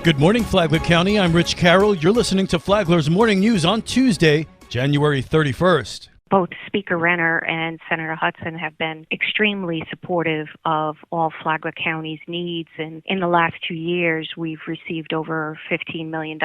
Good morning, Flagler County. I'm Rich Carroll. You're listening to Flagler's Morning News on Tuesday, January 31st. Both Speaker Renner and Senator Hudson have been extremely supportive of all Flagler County's needs. And in the last 2 years, we've received over $15 million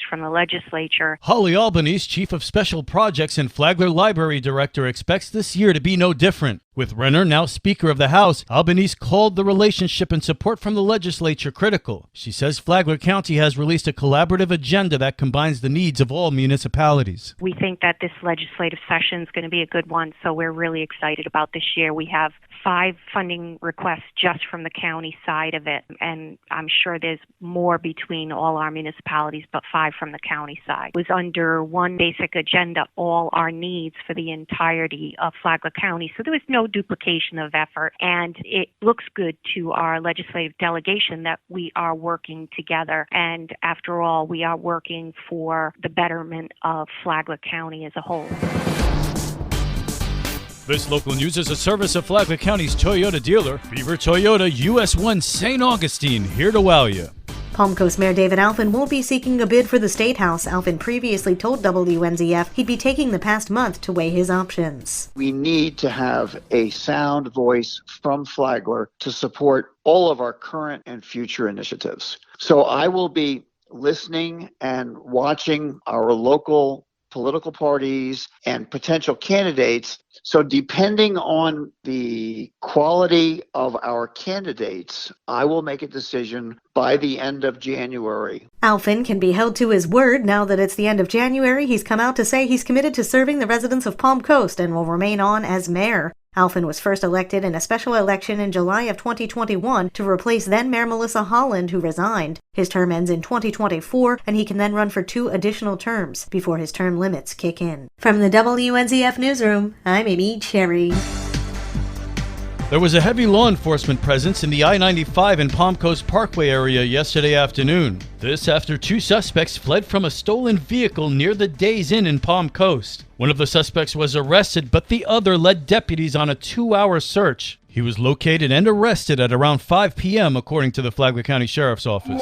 from the legislature. Holly Albanese, Chief of Special Projects and Flagler Library Director, expects this year to be no different. With Renner now Speaker of the House, Albanese called the relationship and support from the legislature critical. She says Flagler County has released a collaborative agenda that combines the needs of all municipalities. We think that this legislative session is going to be a good one, so we're really excited about this year. We have 5 funding requests just from the county side of it, and I'm sure there's more between all our municipalities, but 5 from the county side. It was under one basic agenda, all our needs for the entirety of Flagler County, so there was no duplication of effort, and it looks good to our legislative delegation that we are working together, and after all, we are working for the betterment of Flagler County as a whole. This local news is a service of Flagler County's Toyota dealer, Beaver Toyota, US 1 St. Augustine, here to wow you. Palm Coast Mayor David Alfin won't be seeking a bid for the State House. Alfin previously told WNZF he'd be taking the past month to weigh his options. We need to have a sound voice from Flagler to support all of our current and future initiatives. So I will be listening and watching our local political parties and potential candidates. So depending on the quality of our candidates, I will make a decision by the end of January. Alfin can be held to his word now that it's the end of January. He's come out to say he's committed to serving the residents of Palm Coast and will remain on as mayor. Alfin was first elected in a special election in July of 2021 to replace then-Mayor Melissa Holland, who resigned. His term ends in 2024, and he can then run for 2 additional terms before his term limits kick in. From the WNZF Newsroom, I'm Amy Cherry. There was a heavy law enforcement presence in the I-95 and Palm Coast Parkway area yesterday afternoon. This after 2 suspects fled from a stolen vehicle near the Days Inn in Palm Coast. One of the suspects was arrested, but the other led deputies on a 2-hour search. He was located and arrested at around 5 p.m., according to the Flagler County Sheriff's Office.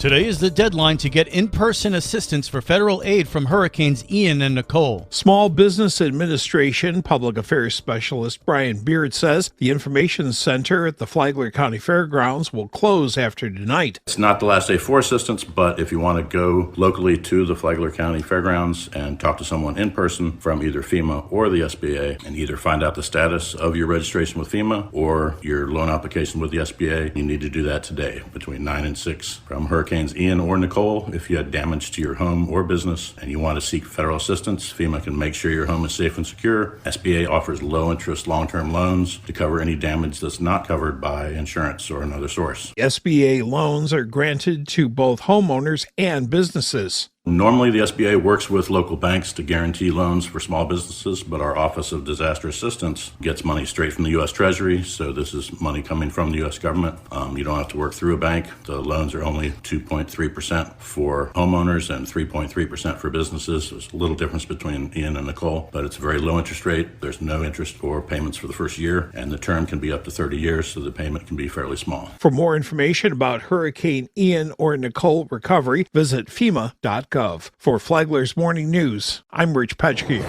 Today is the deadline to get in-person assistance for federal aid from Hurricanes Ian and Nicole. Small Business Administration Public Affairs Specialist Brian Beard says the Information Center at the Flagler County Fairgrounds will close after tonight. It's not the last day for assistance, but if you want to go locally to the Flagler County Fairgrounds and talk to someone in person from either FEMA or the SBA and either find out the status of your registration with FEMA or your loan application with the SBA, you need to do that today between 9 and 6 from Hurricanes Ian or Nicole. If you had damage to your home or business and you want to seek federal assistance, FEMA can make sure your home is safe and secure. SBA offers low interest long-term loans to cover any damage that's not covered by insurance or another source. SBA loans are granted to both homeowners and businesses. Normally, the SBA works with local banks to guarantee loans for small businesses, but our Office of Disaster Assistance gets money straight from the U.S. Treasury, so this is money coming from the U.S. government. You don't have to work through a bank. The loans are only 2.3% for homeowners and 3.3% for businesses. There's a little difference between Ian and Nicole, but it's a very low interest rate. There's no interest or payments for the first year, and the term can be up to 30 years, so the payment can be fairly small. For more information about Hurricane Ian or Nicole recovery, visit FEMA.gov. For Flagler's Morning News, I'm Rich Petchke.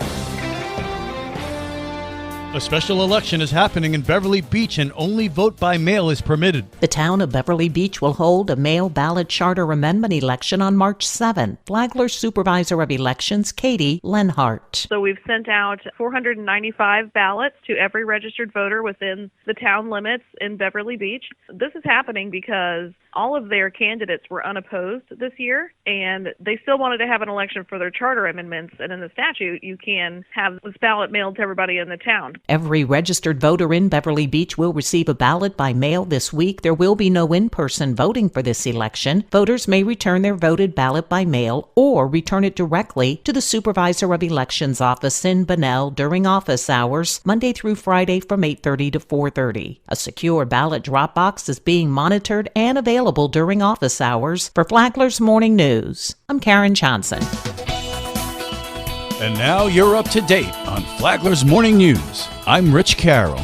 A special election is happening in Beverly Beach and only vote by mail is permitted. The town of Beverly Beach will hold a mail ballot charter amendment election on March 7. Flagler Supervisor of Elections, Katie Lenhart. So we've sent out 495 ballots to every registered voter within the town limits in Beverly Beach. This is happening because all of their candidates were unopposed this year, and they still wanted to have an election for their charter amendments. And in the statute, you can have this ballot mailed to everybody in the town. Every registered voter in Beverly Beach will receive a ballot by mail this week. There will be no in-person voting for this election. Voters may return their voted ballot by mail or return it directly to the Supervisor of Elections office in Bunnell during office hours, Monday through Friday from 8:30 to 4:30. A secure ballot drop box is being monitored and available during office hours. For Flagler's Morning News, I'm Karen Johnson. And now you're up to date on Flagler's Morning News. I'm Rich Carroll.